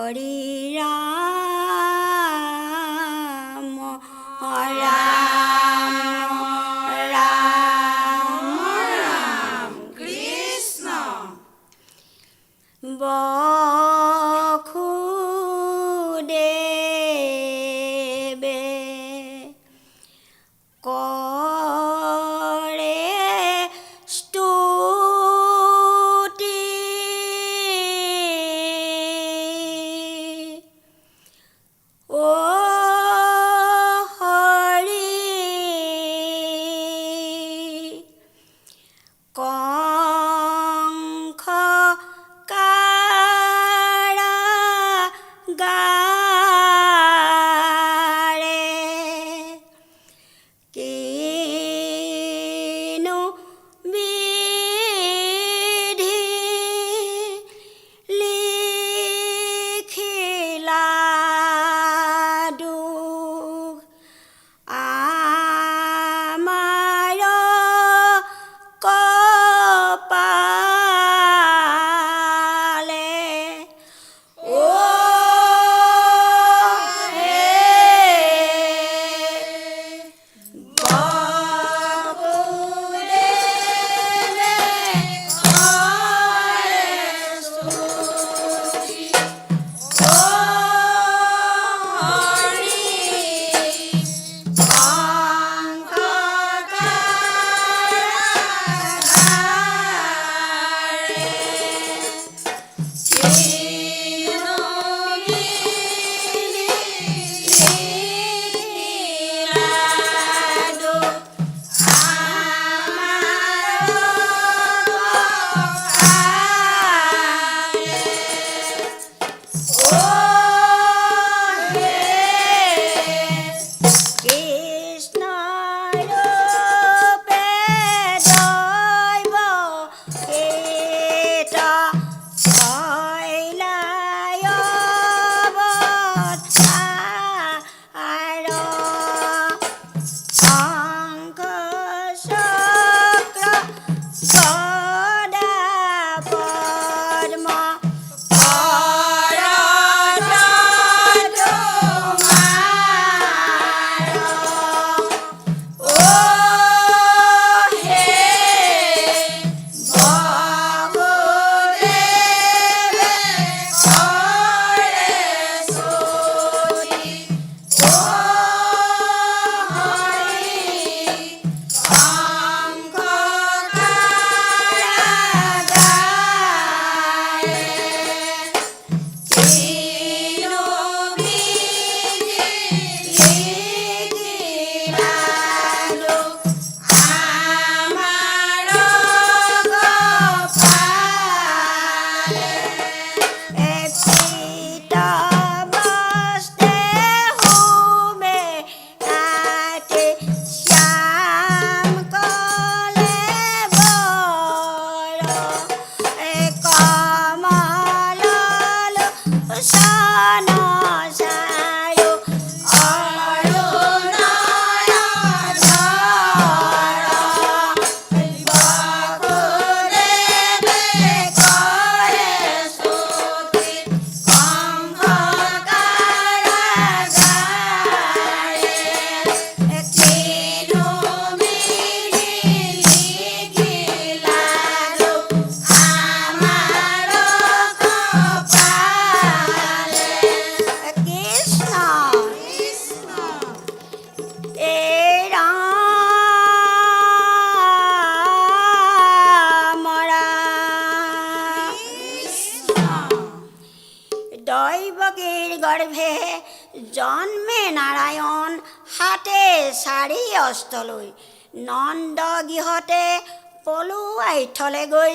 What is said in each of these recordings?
হৰি ৰাম ৰাম ৰাম ৰাম কৃষ্ণ বসুদেৱে কৰে স্তুতি ও হৰি কংস কাৰাগাৰে কিনো বিধি লিখিলা দুখ আমাৰ কপালে ও হে বসুদেৱে কৰে স্তুতি ও হৰি কংস কাৰাগাৰে কিনো বিধি লিখিলা দুখ আমাৰ কপালে ও হে কৃষ্ণ ৰূপে দৈৱ কীট কইলাই অৱতাৰ শংখ চক্ৰ গদা পদ্ম কৰত তোমাৰ ও হে বসুদেৱে কৰে স্তুতি ও হৰি কংস কাৰাগাৰে কিনো বিধি লিখিলা দুখ আমাৰ কপালে পীত বস্ত্ৰে শুবে ৰাতি শ্যাম কলে বৰ কমল লোচন চায়ো অৰুণয় ধৰ বসুদেৱে কৰে স্তুতি কংস কাৰাগাৰে কিনো বিধি লিখিলা দুখ আমাৰ কপালে কৃষ্ণ এ ৰাম ৰাম দৈবকীৰ গৰ্ভে জন্মে নাৰায়ণ হাতে চাৰি অস্ত্ৰলৈ নন্দ গৃহতে পলুৱাই থলেগৈ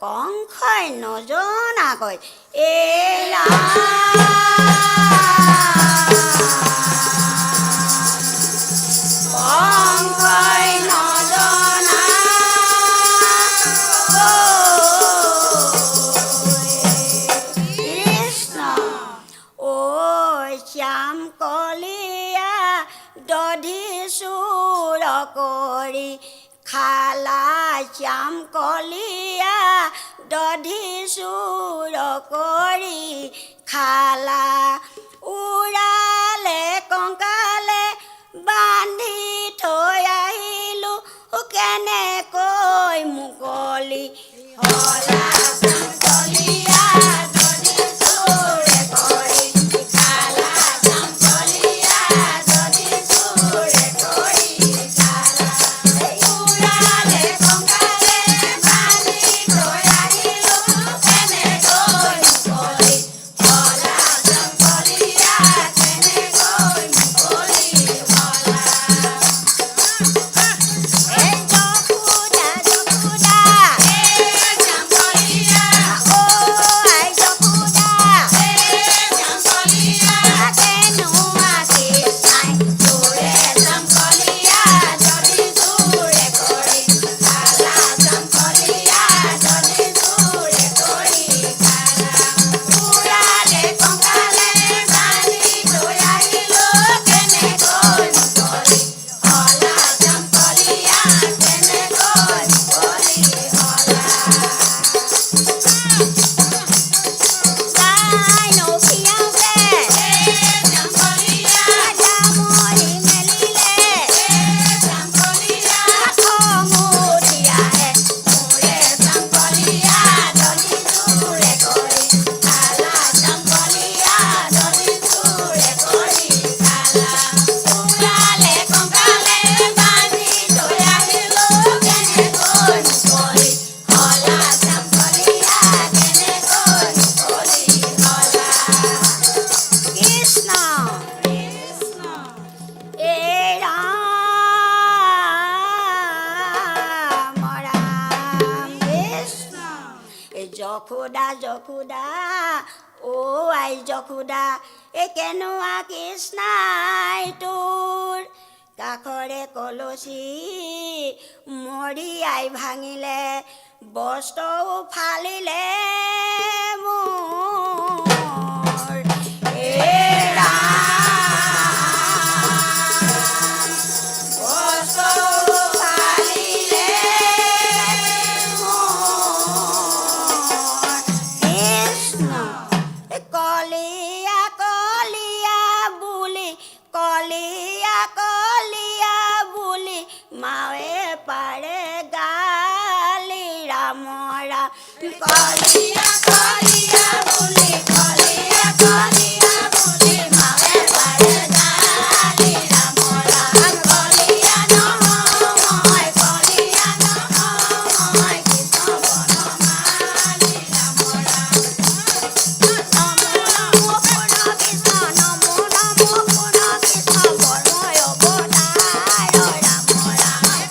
কংসই নজনাকৈ এ কংসই নজনাকৈ কৃষ্ণ ও শ্যাম কলিয়া দধি চুৰ কৰি খালা শ্যাম কলিয়া দধি চুৰ কৰি খালা উৰালে কংকালে বান্ধি থৈ আহিলো কেনেকৈ মুকলি হলা চম্পলিয়া যদি চোৰে কৰি খালা চম্পলিয়া যদি চোৰে কৰি খালা উৰালে কংকালে বান্ধি থৈ আহিলো কেনেকৈ মুকলি হলা চম্পলিয়া কেনেকৈ মুকলি হলা যশোদা যশোদা ও আই যশোদা কেনেকুৱা কৃষ্ণাই তোৰ কাষৰে কলচী মৰি আই ভাঙিলে বস্ত্ৰও ফালিলে মোৰ মাৱে পাৰে গালি ৰামৰা কলিয়া কলিয়া বুলি কলিয়া কলিয়া বুলি মাৱে পাৰে গালি ৰামৰা কলিয়া নহয় কলিয়া নহয় কৃষ্ণ বনমালি ৰামৰা নমো নমো পূৰ্ণ কৃষ্ণ নমো নমো পূৰ্ণ কৃষ্ণ বৰ্ময় অৱতাৰ ৰামৰা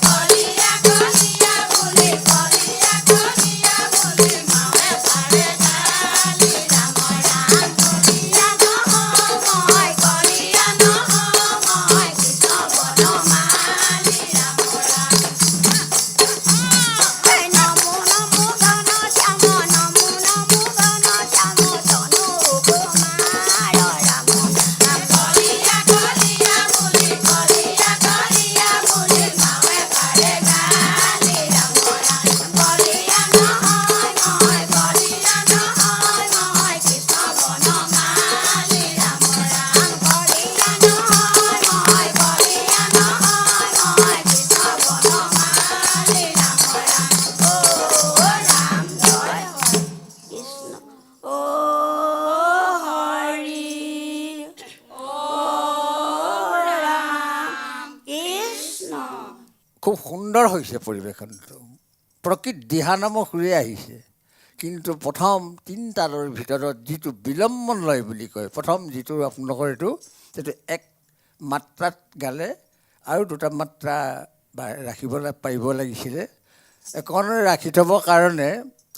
কলিয়া কলিয়া বুলি কলিয়া কলিয়া বুলি মাৱে পাৰে গালি ৰামৰা কলিয়া নহয় কলিয়া নহয় কৃষ্ণ বনমালি ৰামৰা নমো নমো ঘন শ্যাম নমো নমো ঘন শ্যাম তনু কুমাৰ ৰাম কলিয়া কলিয়া বুলি কলিয়া কলিয়া বুলি মাৱে পাৰে গালি ৰামৰা কলিয়া নহয় কলিয়া নহয় কৃষ্ণ বনমালি ৰামৰা কলিয়া নহয় কলিয়া নহয় কৃষ্ণ বনমালি ৰামৰা ও ৰাম জয় কৃষ্ণ ও হৰি ও ৰাম কৃষ্ণ খুব সুন্দৰ হৈছে পৰিৱেশনটো প্ৰকৃত দিহানামৰ সুৰে আহিছে কিন্তু প্ৰথম তিনিটাৰ ভিতৰত যিটো বিলম্বন লয় বুলি কয় প্ৰথম যিটো আপোনালোকৰ এইটো এক মাত্ৰাত গালে আৰু দুটা মাত্ৰা ৰাখিবলৈ পাৰিব লাগিছিলে অকণমান ৰাখি থ'বৰ কাৰণে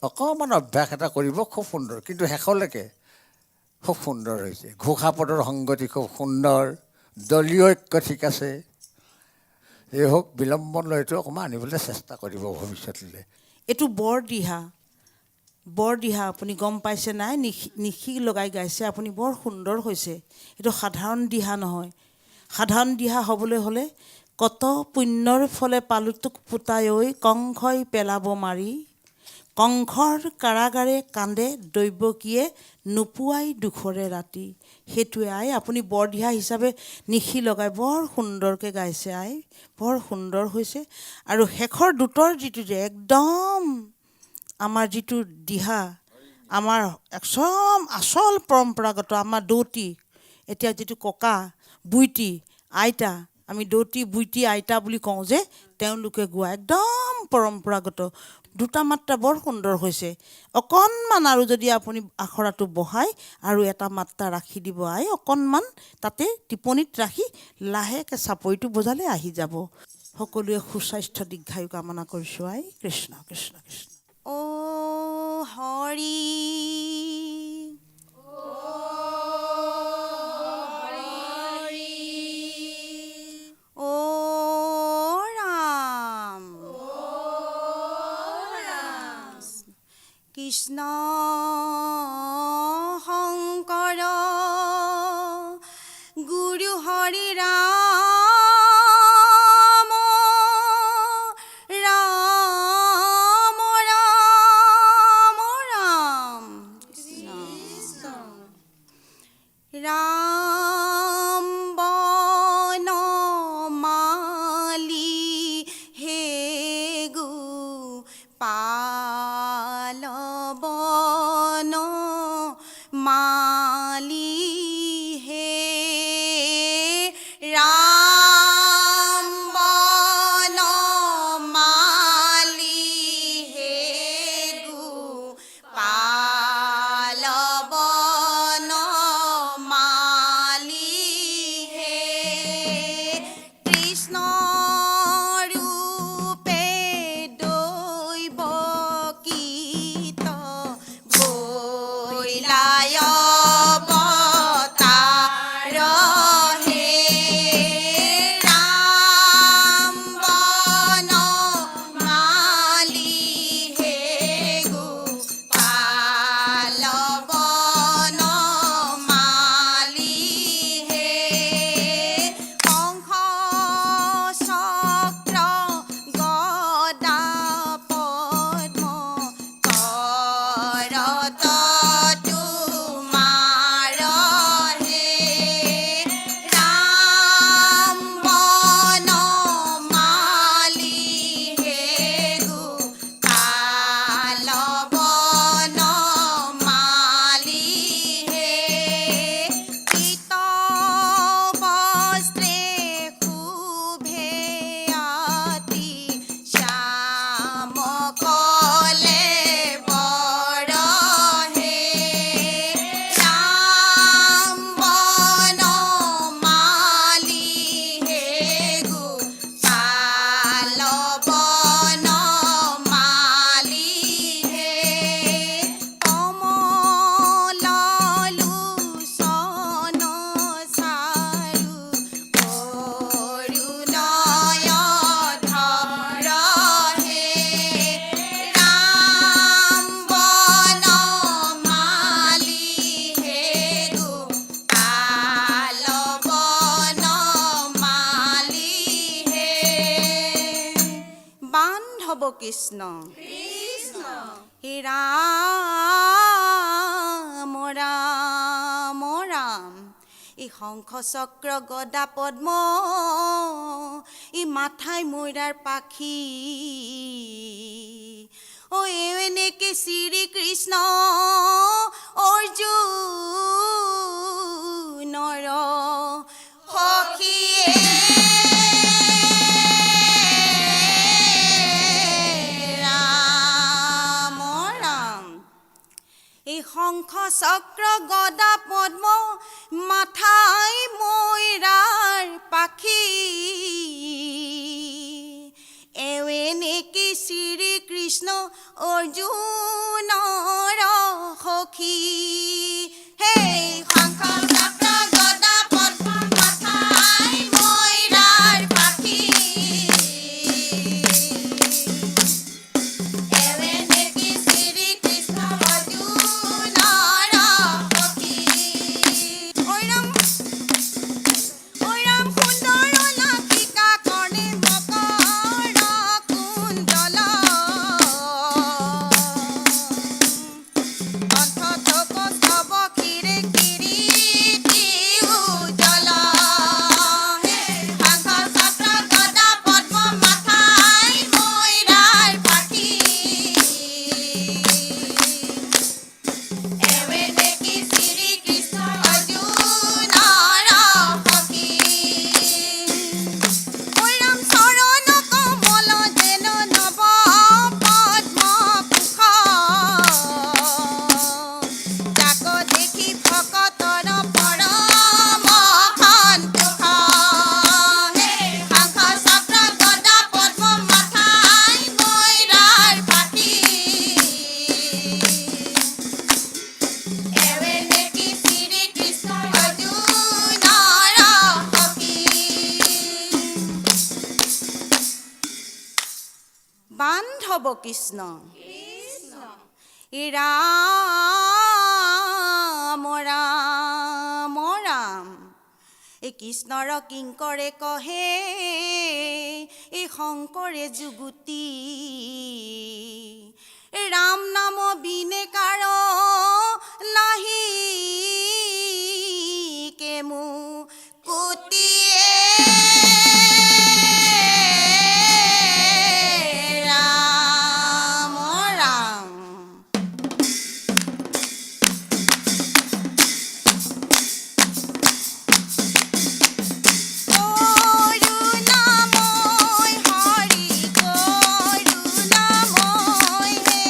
অকণমান অভ্যাস এটা কৰিব খুব সুন্দৰ কিন্তু শেষলৈকে খুব সুন্দৰ হৈছে ঘোষাপদৰ সংগতি খুব সুন্দৰ দলীয় ঐক্য ঠিক আছে এই হওক বিলম্বন লয়টো অকণমান আনিবলৈ চেষ্টা কৰিব ভৱিষ্যতলৈ এইটো বৰ দিহা আপুনি গম পাইছে নাই নিশি লগাই গাইছে আপুনি বৰ সুন্দৰ হৈছে এইটো সাধাৰণ দিহা নহয় সাধাৰণ দিহা হ'বলৈ হ'লে কত পুণ্যৰ ফলে পালুটোক ফুটাই কংসই পেলাব মাৰি কংসৰ কাৰাগাৰে কান্দে দৈৱকীয়ে নোপোৱাই দুখৰে ৰাতি। সেইটোৱে আই আপুনি বৰদিহা হিচাপে নিশি লগাই বৰ সুন্দৰকৈ গাইছে আই, বৰ সুন্দৰ হৈছে। আৰু শেষৰ দুটৰ যিটো যে একদম আমাৰ যিটো দিহা, আমাৰ একদম আচল পৰম্পৰাগত আমাৰ দৌতি, এতিয়া যিটো ককা বুইটি আইতা, আমি দৌতি বুইটি আইতা বুলি কওঁ যে, তেওঁলোকে গোৱা একদম পৰম্পৰাগত দুটা মাত্ৰা বৰ সুন্দৰ হৈছে। অকণমান আৰু যদি আপুনি আখৰাটো বহাই আৰু এটা মাত্ৰা ৰাখি দিব আই, অকণমান তাতে টিপনিত ৰাখি লাহেকৈ চাপৰিটো বজালে আহি যাব। সকলোৱে সুস্বাস্থ্য দীৰ্ঘায়ু কামনা কৰিছোঁ আই। কৃষ্ণ কৃষ্ণ কৃষ্ণ। ও হৰি ও ৰাম কৃষ্ণ শংকৰ গুৰু হৰি ৰাম ৰাম ৰাম ৰাম কৃষ্ণ ৰাম বনমালী হে গো পাল বনমালী হে ৰাম বনমালী হে গো পাল বনমালী হে কৃষ্ণ ৰূপে দৈৱকীত ভৈলাই অৱতাৰ হে ৰাম বনমালী হে গো পাল বনমালী হে কংস চক্ৰ গদা পদ্ম কৰত তোমাৰ হে ৰাম বনমালী হে গো পাল বনমালী হে পীত বস্ত্ৰে শোভে আতি শ্যাম কলে বৰ হে ৰাম বনমালী হে গো পাল বনমালী হে কমল লোচন চাৰু অৰুণয় ধৰ হে ৰাম বনমালী হে গো পাল বনমালী হে বান্ধৱ কৃষ্ণ হে ৰাম ৰাম ৰাম এই শংখ চক্ৰ গদা পদ্ম ই মাথাই ময়ূৰাৰ পাখি ও এনেকে শ্ৰীকৃষ্ণ অৰ্জুনৰ সখীয়ে ৰাম ৰাম এই শংখ চক্ৰ গদা পদ্ম মাথাই ময়ূৰাৰ পাখি এৱেনেকি শ্ৰীকৃষ্ণ অৰ্জুনৰ সখী হে শংখ চক্ৰ গদা পদ্ম মাথাই ময়ূৰাৰ পাখি এৱেনেকি শ্ৰীকৃষ্ণ অৰ্জুনৰ সখী ঐ ৰাম সুন্দৰ নাসিকা কৰ্ণে মকৰ কুণ্ডল হ'ব কৃষ্ণ ৰাম ৰাম ৰাম এই কৃষ্ণৰ কিংকৰে কহে এই শংকৰে যুগুতি ৰাম নাম বিনে কাৰ নাহি কে মু কুটিয়ে ৰাম ৰাম করুণাময় হরি করুণাময় হে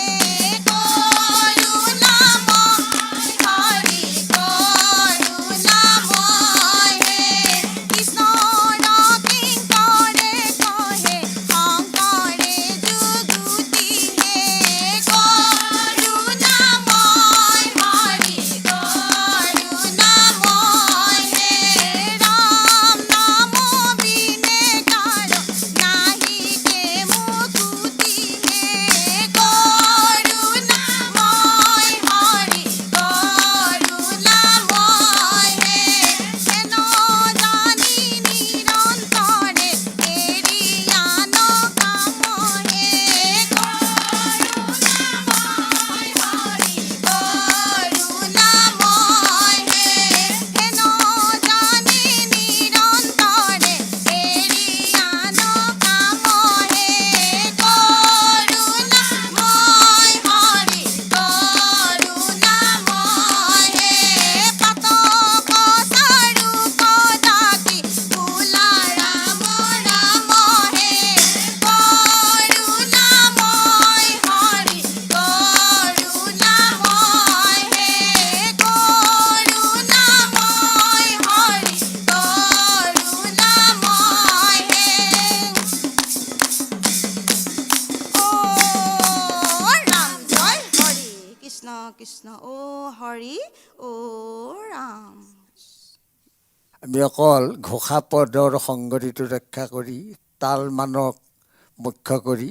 করুণাময় হরি করুণাময় হে কৃষ্ণ কিঙ্করে কহে শঙ্করে যুগুতি হে করুণাময় হরি করুণাময় হে রাম নাম বিনে কার নাহি কে মুকুতি হে করুণাময় হরি করুণাময় হে কেন জানি নিরন্তরে এরিয়ান কাম হে করুণাময় হরি করুণাময় হে কেন জানি নিরন্তরে এরিয়ান কাম হে করুণাময় হরি করুণাময় হে পাতক চারু পদাতি ফুলা রাম রাম হে করুণাময় হৰি কৰুণাময় হে কৰুণাময় হৰি কৰুণাময় হে ও ৰাম জয় হৰি কৃষ্ণ কৃষ্ণ ও হৰি ও ৰাম আমি অকল ঘোষা পদৰ সংগতিটো ৰক্ষা কৰি তাল মানক মুখ্য কৰি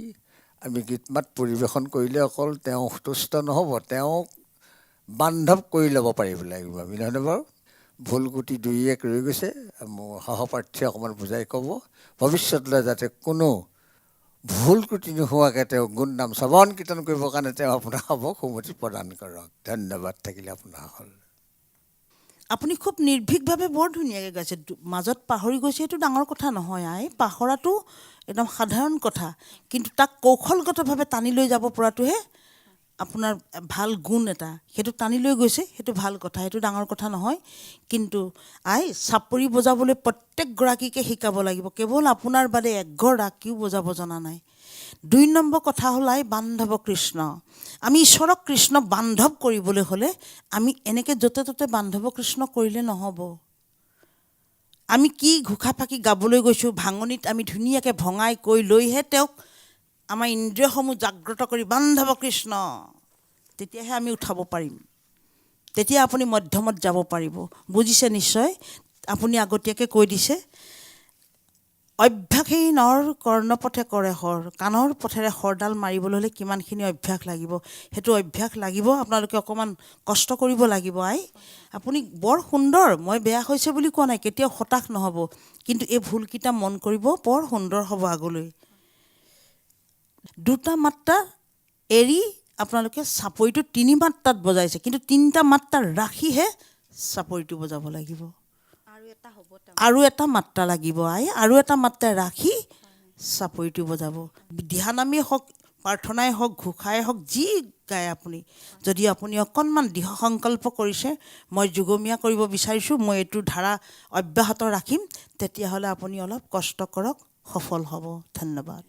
আমি গীত মাত পৰিৱেশন কৰিলে অকল তেওঁ সন্তুষ্ট নহ'ব, তেওঁক বান্ধৱ কৰি ল'ব পাৰিব লাগিব আমি, নহয়নে বাৰু? ভুল গুটি দুই এক ৰৈ গৈছে, মোৰ সহপাঠীয়ে অকণমান বুজাই ক'ব, ভৱিষ্যতলৈ যাতে কোনো ভুল ত্ৰুটি নোহোৱাকৈ তেওঁ গুণ নাম শ্ৰৱণ কীৰ্তন কৰিবৰ কাৰণে তেওঁ আপোনাক সুমতি প্ৰদান কৰক। ধন্যবাদ থাকিলে আপোনাৰ হ'ল। আপুনি খুব নিৰ্ভীকভাৱে বৰ ধুনীয়াকৈ গাইছে, মাজত পাহৰি গৈছে এইটো ডাঙৰ কথা নহয় আই, পাহৰাটো একদম সাধাৰণ কথা, কিন্তু তাক কৌশলগতভাৱে টানি লৈ যাব পৰাটোহে আপোনাৰ ভাল গুণ এটা, সেইটো টানি লৈ গৈছে, সেইটো ভাল কথা, সেইটো ডাঙৰ কথা নহয়। কিন্তু আই চাপৰি বজাবলৈ প্ৰত্যেকগৰাকীকে শিকাব লাগিব, কেৱল আপোনাৰ বাদে এগৰাকীও বজাব জনা নাই। ২ নম্বৰ কথা হ'ল আই বান্ধৱ কৃষ্ণ। আমি ঈশ্বৰক কৃষ্ণ বান্ধৱ কৰিবলৈ হ'লে আমি এনেকৈ য'তে ত'তে বান্ধৱ কৃষ্ণ কৰিলে নহ'ব। আমি কি ঘোষা ফাঁকি গাবলৈ গৈছোঁ, ভাঙনিত আমি ধুনীয়াকৈ ভঙাই কৈ লৈহে তেওঁক আমাৰ ইন্দ্ৰিয়সমূহ জাগ্ৰত কৰি বান্ধৱ কৃষ্ণ, তেতিয়াহে আমি উঠাব পাৰিম, তেতিয়া আপুনি মধ্যমত যাব পাৰিব। বুজিছে নিশ্চয়, আপুনি আগতীয়াকৈ কৈ দিছে। অভ্যাসেই নৰ কৰ্ণপথে কৰে শৰ, কাণৰ পথেৰে শৰডাল মাৰিবলৈ হ'লে কিমানখিনি অভ্যাস লাগিব, সেইটো অভ্যাস লাগিব, আপোনালোকে অকণমান কষ্ট কৰিব লাগিব আই। আপুনি বৰ সুন্দৰ, মই বেয়া হৈছে বুলি কোৱা নাই, কেতিয়াও হতাশ নহ'ব, কিন্তু এই ভুলকেইটা মন কৰিব, বৰ সুন্দৰ হ'ব আগলৈ। 2টা মাত্ৰা এৰি আপোনালোকে চাপৰিটো 3 মাত্ৰাত বজাইছে, কিন্তু 3টা মাত্ৰা ৰাখিহে চাপৰিটো বজাব লাগিব। আৰু এটা মাত্ৰা লাগিব আই, আৰু এটা মাত্ৰা ৰাখি চাপৰিটো বজাব। ধ্যানামেই হওক, প্ৰাৰ্থনাই হওক, ঘোষাই হওক, যি গায় আপুনি, যদি আপুনি অকণমান দৃঢ় সংকল্প কৰিছে, মই যুগমীয়া কৰিব বিচাৰিছোঁ, মই এইটো ধাৰা অব্যাহত ৰাখিম, তেতিয়াহ'লে আপুনি অলপ কষ্ট কৰক, সফল হ'ব। ধন্যবাদ।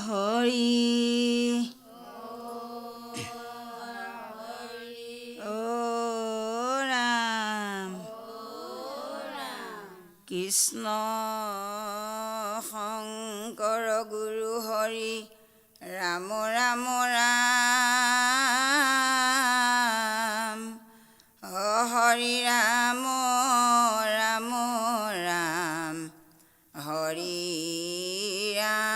হৰি কৃষ্ণ শংকৰ গুৰু হৰি ৰাম ৰাম ৰাম হৰি ৰাম ৰাম ৰাম হৰি ৰাম।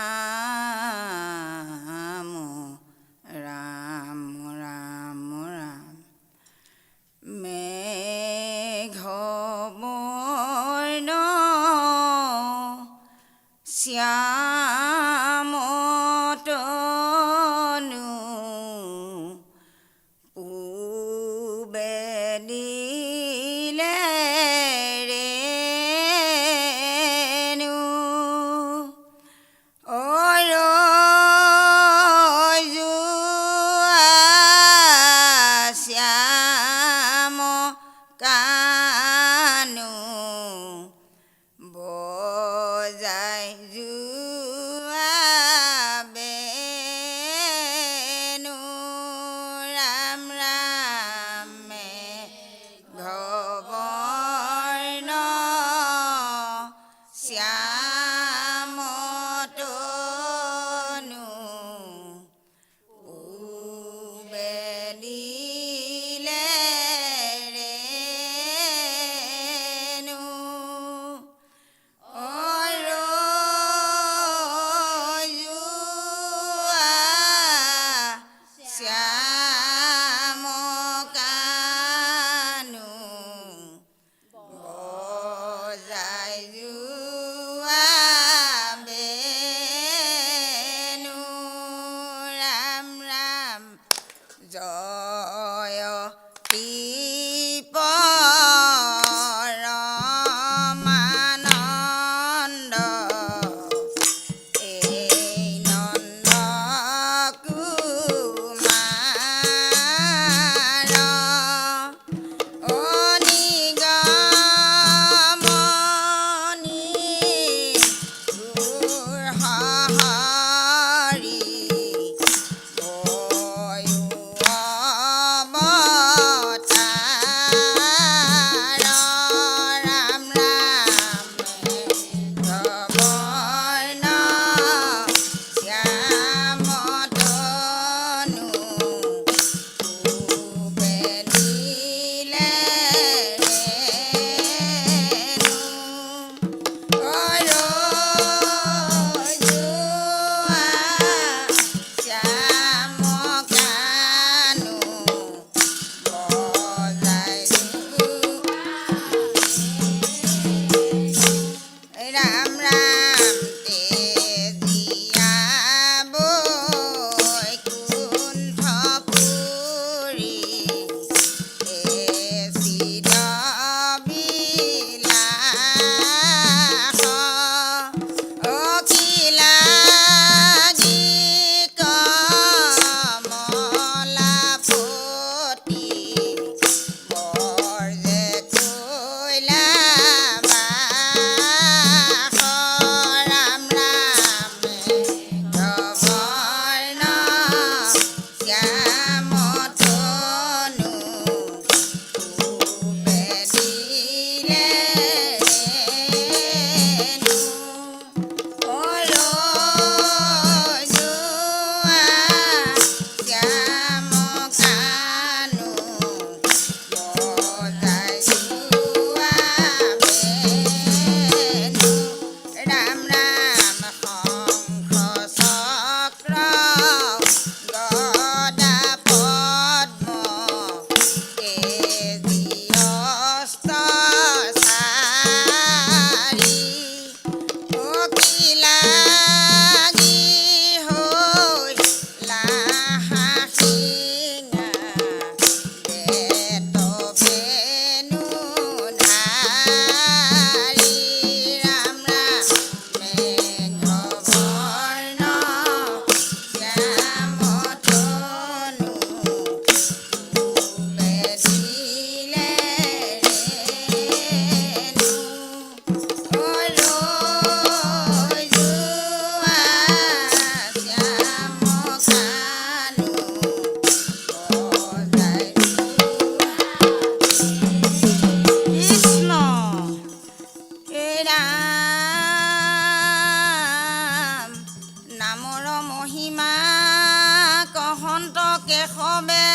শৈশৱে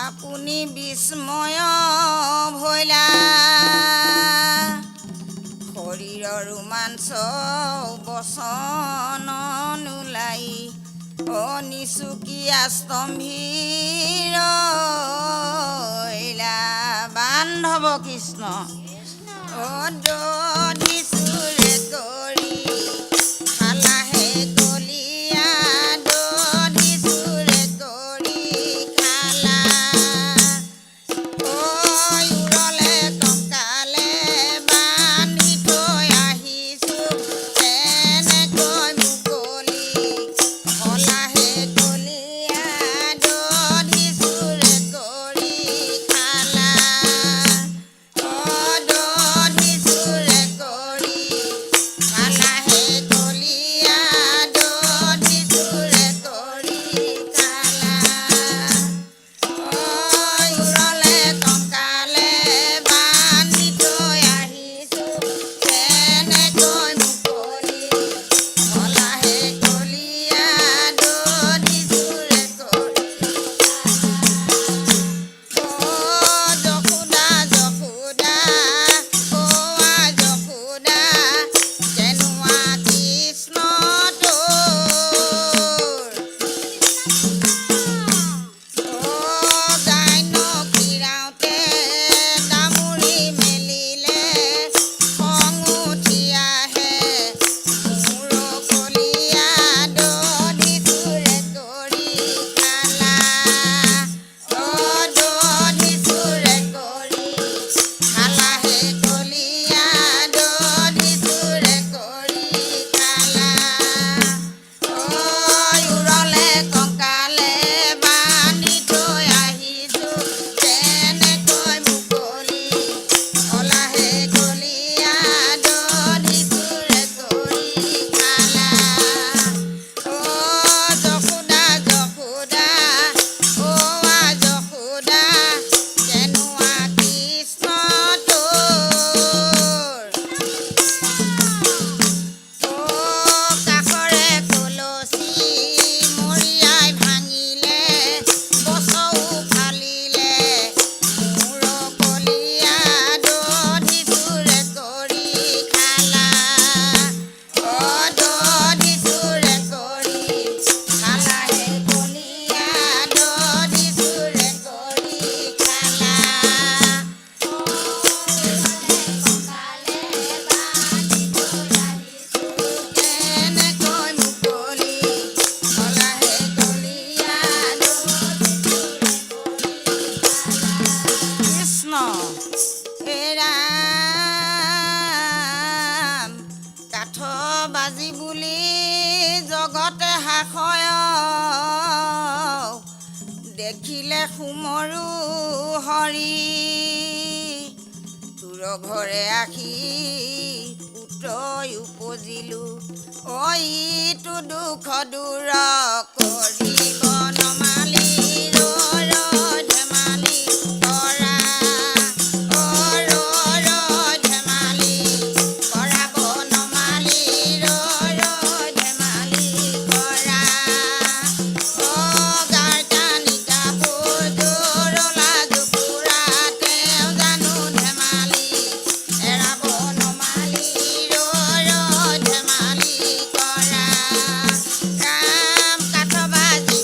আপুনি বিস্ময় ভৈলা শৰীৰৰ ৰোমাঞ্চ বচন নোলাই নিচুকীয়া স্তম্ভীৰ বান্ধৱ কৃষ্ণ দধিচুৰে কৰি খালাহে কলিয়া দধিচুৰে কৰি খালা উৰলে টকালে বান্ধি থৈ আহিছোঁ তেনেকৈ মুকলি হলাহে কলিয়া দধিচুৰে কৰি খালা দধিচুৰে কৰি খালাহে কলিয়া দধিচুৰে কৰি খালা উৰলে টকালে বান্ধি থৈ আহিছোঁ তেনেকৈ মুকলি হলাহে কলিয়া দধিচুৰে কৰি যশোদা যশোদা যশোদা কেনুৱা কৃষ্ণ গাইন খীৰাওঁতে দামুৰি মেলিলে খং উঠি আহে মোৰ কলিয়া দধিচুৰে কৰি খালা দধিচুৰে কৰি খালাহে কলিয়া দধিচুৰে কৰি খালা উৰলে কঁকালে বান্ধি থৈ আহিছোঁ তেনেকৈ মুকলি হলাহে কলিয়া দধিচুৰে কৰি খালা যশোদা যশোদা যশোদা কেনুৱা কৃষ্ণ কাষৰে কলচি মৰিয়াই ভাঙিলে বছও ফালিলে মোৰ কলিয়া দধিচুৰে কৰি খালা দধিচুৰে কৰি খালাহে কলিয়া দধিচুৰে কৰি খালা তেনেকৈ মুকলি হলাহে কলিয়া কৃষ্ণ হে ৰাম কাঠ বাজি বুলি জগতে সাশয় দেখিলে সুমৰু হৰি তোৰ ঘৰে আহি পুত্ৰই উপজিলো ইটো দুখ দূৰ কৰিব নমালি ধেমালি কৰা ধেমালি কৰাব নমালি ধেমালি কৰা গাৰ কানি কাপোৰ জোৰলা জোপুৰা তেওঁ জানো ধেমালি এৰাব নমালি ধেমালি কৰা ৰাম কাঠ বাজি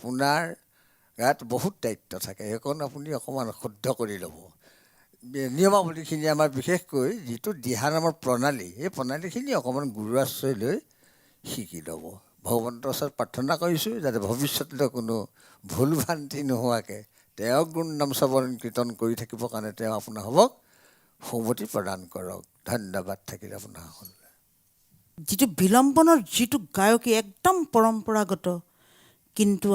আপোনাৰ গাত বহুত দায়িত্ব থাকে, সেইকণ আপুনি অকণমান শুদ্ধ কৰি ল'ব। নিয়মাৱলীখিনি আমাৰ বিশেষকৈ যিটো দিহানামৰ প্ৰণালী, সেই প্ৰণালীখিনি অকণমান গুৰু আশ্ৰয় লৈ শিকি ল'ব। ভগৱন্তৰ ওচৰত প্ৰাৰ্থনা কৰিছোঁ যাতে ভৱিষ্যতলৈ কোনো ভুল ভ্ৰান্তি নোহোৱাকৈ তেওঁৰ গুণ নাম শ্ৰৱণ কীৰ্তন কৰি থাকিবৰ কাৰণে তেওঁ আপোনালোকক সুমতি প্ৰদান কৰক। ধন্যবাদ থাকিল আপোনাসকলৈ। যিটো বিলম্বনৰ যিটো গায়কী একদম পৰম্পৰাগত, কিন্তু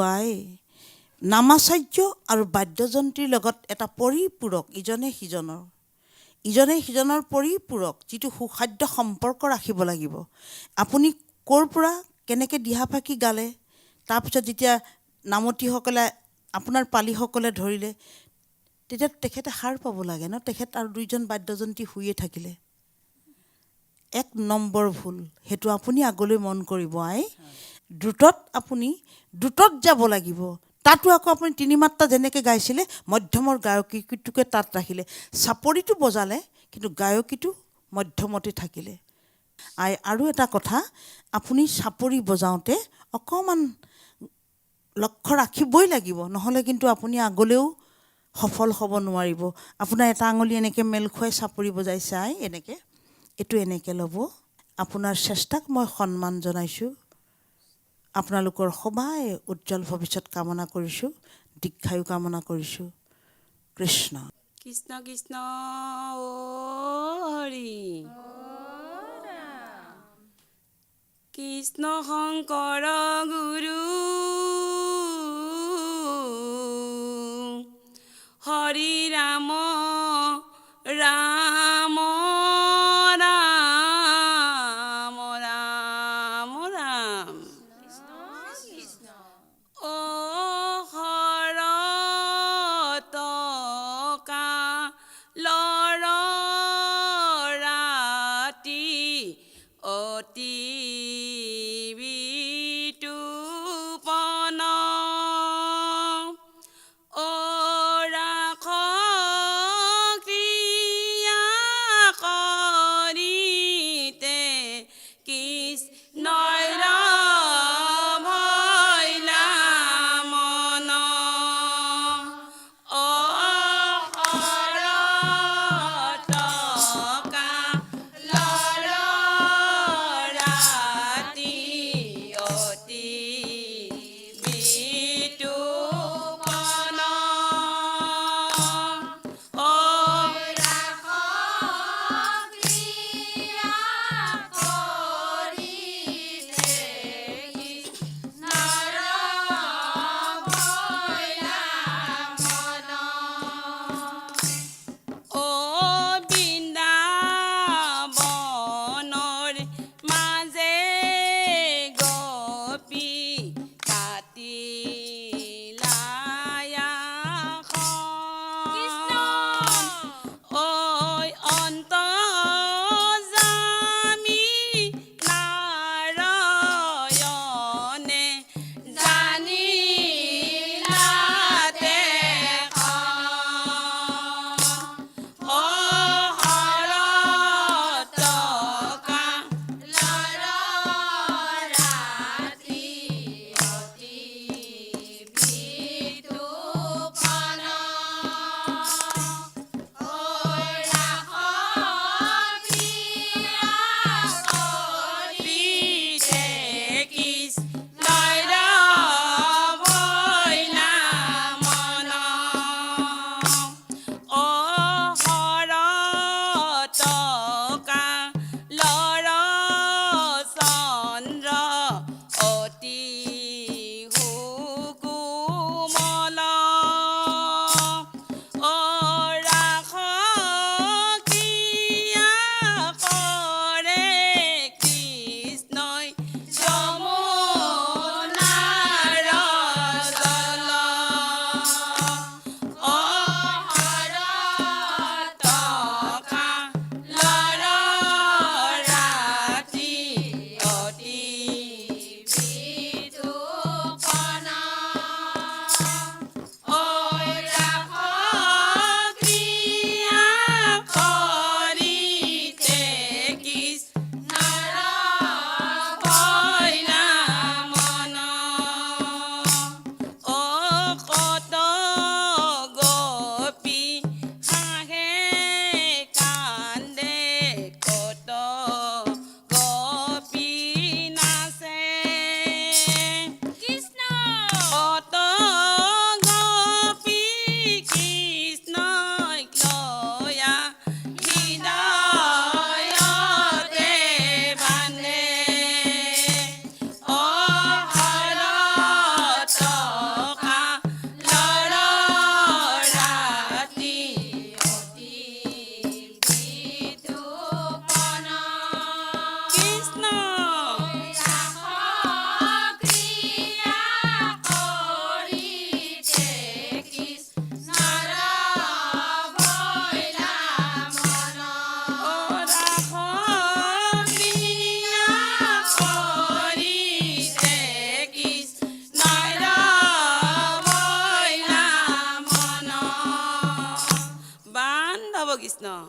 নামাচাৰ্য আৰু বাদ্যযন্ত্ৰীৰ লগত এটা পৰিপূৰক, ইজনে সিজনৰ পৰিপূৰক যিটো সুখাদ্য সম্পৰ্ক ৰাখিব লাগিব। আপুনি ক'ৰ পৰা কেনেকৈ দিহাফাকি গালে, তাৰপিছত যেতিয়া নামতীসকলে আপোনাৰ পালিসকলে ধৰিলে, তেতিয়া তেখেতে সাৰ পাব লাগে ন। তেখেত আৰু দুইজন বাদ্যযন্ত্ৰী শুইয়ে থাকিলে। 1 নম্বৰ ভুল, সেইটো আপুনি আগলৈ মন কৰিব। আপুনি দ্ৰুতত যাব লাগিব। তাতো আকৌ আপুনি 3 মাত্ৰা যেনেকৈ গাইছিলে, মধ্যমৰ গায়কীটোকে তাত ৰাখিলে। চাপৰিটো বজালে, কিন্তু গায়কীটো মধ্যমতে থাকিলে। আৰু এটা কথা, আপুনি চাপৰি বজাওঁতে অকণমান লক্ষ্য ৰাখিবই লাগিব, নহ'লে কিন্তু আপুনি আগলৈও সফল হ'ব নোৱাৰিব। আপোনাৰ এটা আঙুলি এনেকৈ মেল খুৱাই চাপৰি বজাইছে, এইটো এনেকৈ ল'ব। আপোনাৰ চেষ্টাক মই সন্মান জনাইছোঁ। আপোনালোকৰ সবাই উজ্জ্বল ভৱিষ্যত কামনা কৰিছোঁ, দীৰ্ঘায়ু কামনা কৰিছোঁ। কৃষ্ণ কৃষ্ণ কৃষ্ণ ও হৰি কৃষ্ণ শংকৰ গুৰু হৰি ৰাম ৰাম ৰাম ৰাম ৰাম ও হৰতকা লৰ ৰাতি অতি বিতুপন ও ৰাখ ক্ৰিয়া কৰিতে কৃষ্ণৰ ভৈলা মন ও হৰতকা লৰ ৰাতি অতি বিতুপন ও ৰাখ ক্ৰিয়া কৰিতে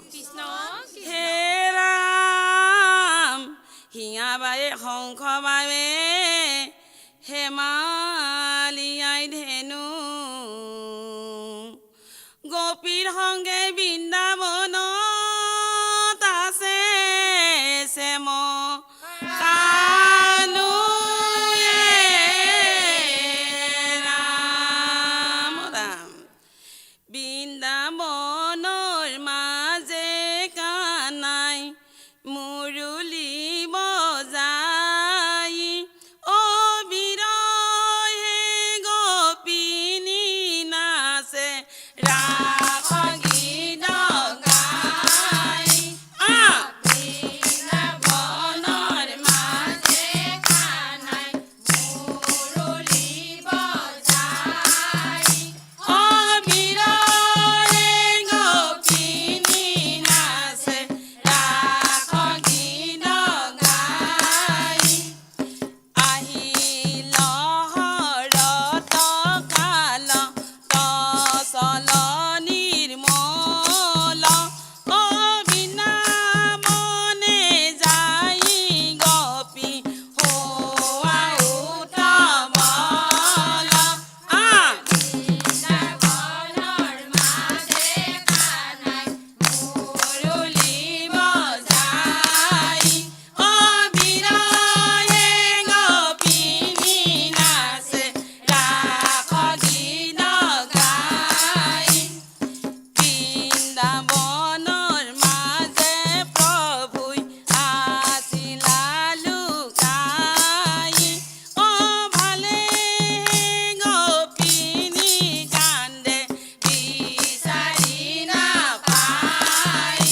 কৃষ্ণ হে ৰাম হিঙাবায়ে শংখ বাবে হেমালিয়াই ধেনু গোপীৰ সংগে বৃন্দাবনত আছে শ্যাম কানু ৰাম ৰাম বৃন্দাবনৰ মাজে কানাই মুৰুলি বজাই অবিৰহে গোপিনী নাচে ৰাস গীত গাই বৃন্দাবনৰ মাজে কানাই মুৰুলি বজাই অবিৰহে গোপিনী নাচে ৰাস গীত গাই আহিল হৰত কাল তচল নিৰ্মল অবিনা মনে যাই গোপী হোৱা উৎবল বৃন্দাবনৰ মাজে কানাই মুৰুলি বজাই অবিৰহে গোপিনী নাচে ৰাস গীত গাই বৃন্দাবনৰ মাজে প্ৰভুই আছিলা লুকাই ভালে গোপিনী কান্দে বিচাৰি নাপাই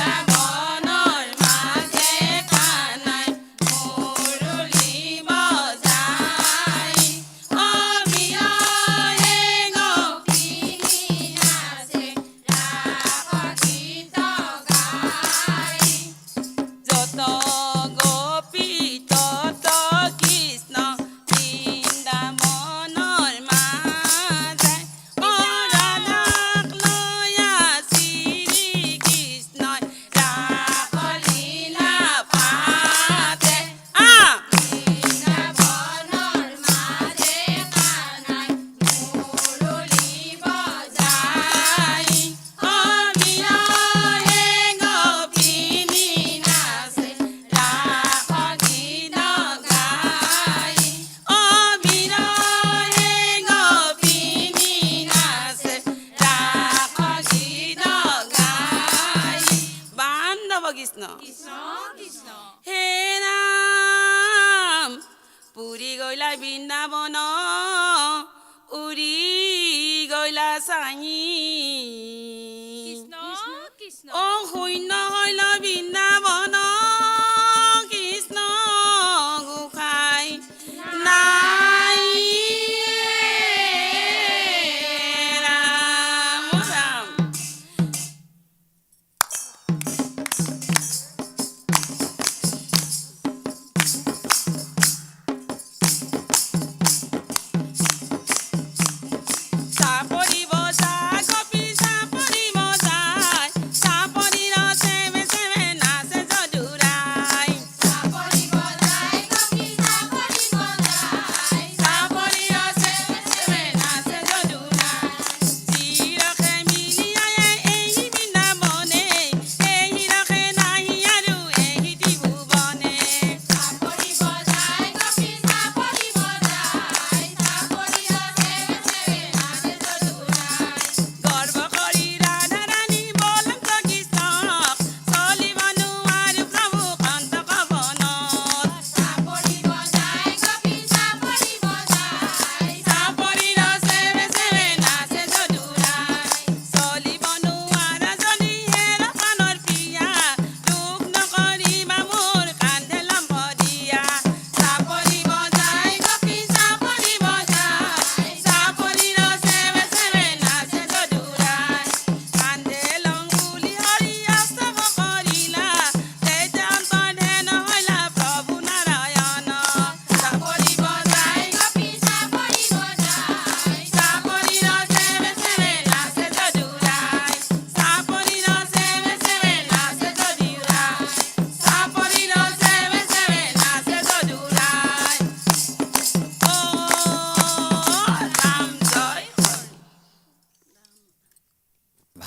বৃন্দাবনৰ মাজে কানাই মুৰুলি বজাই অবিৰহে গোপিনী নাচে ৰাস গীত গাই যত গোপী তত কৃষ্ণ বৃন্দাবনৰ মাজে ৰাধাক লৈ শ্ৰীকৃষ্ণই ৰাস লীলা পাতে বৃন্দাবনৰ মাজে কানাই মুৰুলি বজাই অবিৰহে গোপিনী নাচে ৰাস গীত গাই অবিৰহে গোপিনী নাচে ৰাস গীত গাই বান্ধৱ কৃষ্ণ হে ৰাম পুৰি গইলা বৃন্দাবন উৰি গইলা চাঙি অ শূন্য হইল বৃন্দাবন কৃষ্ণ গোসাঁই নাই ৰাম ৰাম চাপৰিব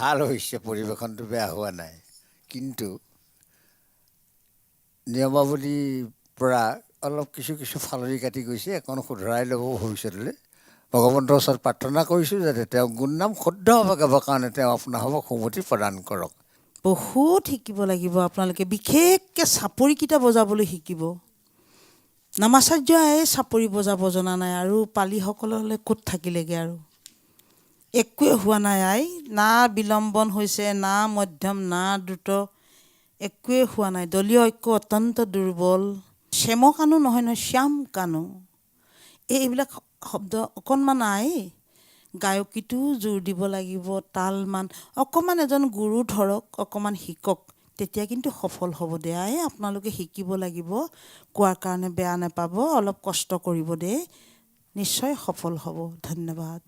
ভাল হৈছে, পৰিৱেশনটো বেয়া হোৱা নাই। কিন্তু নিয়মাৱলীৰ পৰা অলপ কিছু ফালৰি কাটি গৈছে, এখন শুধৰাই ল'ব ভৱিষ্যতলৈ। ভগৱন্তৰ ওচৰত প্ৰাৰ্থনা কৰিছোঁ যাতে তেওঁ গুণনাম শুদ্ধভাৱে গাবৰ কাৰণে তেওঁ আপোনাসৱক সুমতি প্ৰদান কৰক। বহুত শিকিব লাগিব আপোনালোকে, বিশেষকৈ চাপৰিকেইটা বজাবলৈ শিকিব। নামাচাৰ্য আয়ে চাপৰি বজাব জনা নাই, আৰু পালিসকললৈ ক'ত থাকিলেগৈ আৰু। একোৱে হোৱা নাই আই, না বিলম্বন হৈছে, না মধ্যম, না দ্ৰুত, একোৱে হোৱা নাই। দলীয় ঐক্য অত্যন্ত দুৰ্বল। শ্যাম কানু নহয় নহয়, শ্যাম কানু, এইবিলাক শব্দ অকণমান আই। গায়কীটোও জোৰ দিব লাগিব, তাল মান অকণমান। এজন গুৰু ধৰক, অকণমান শিকক, তেতিয়া কিন্তু সফল হ'ব দে আই। আপোনালোকে শিকিব লাগিব, কোৱাৰ কাৰণে বেয়া নাপাব, অলপ কষ্ট কৰিব দে, নিশ্চয় সফল হ'ব। ধন্যবাদ।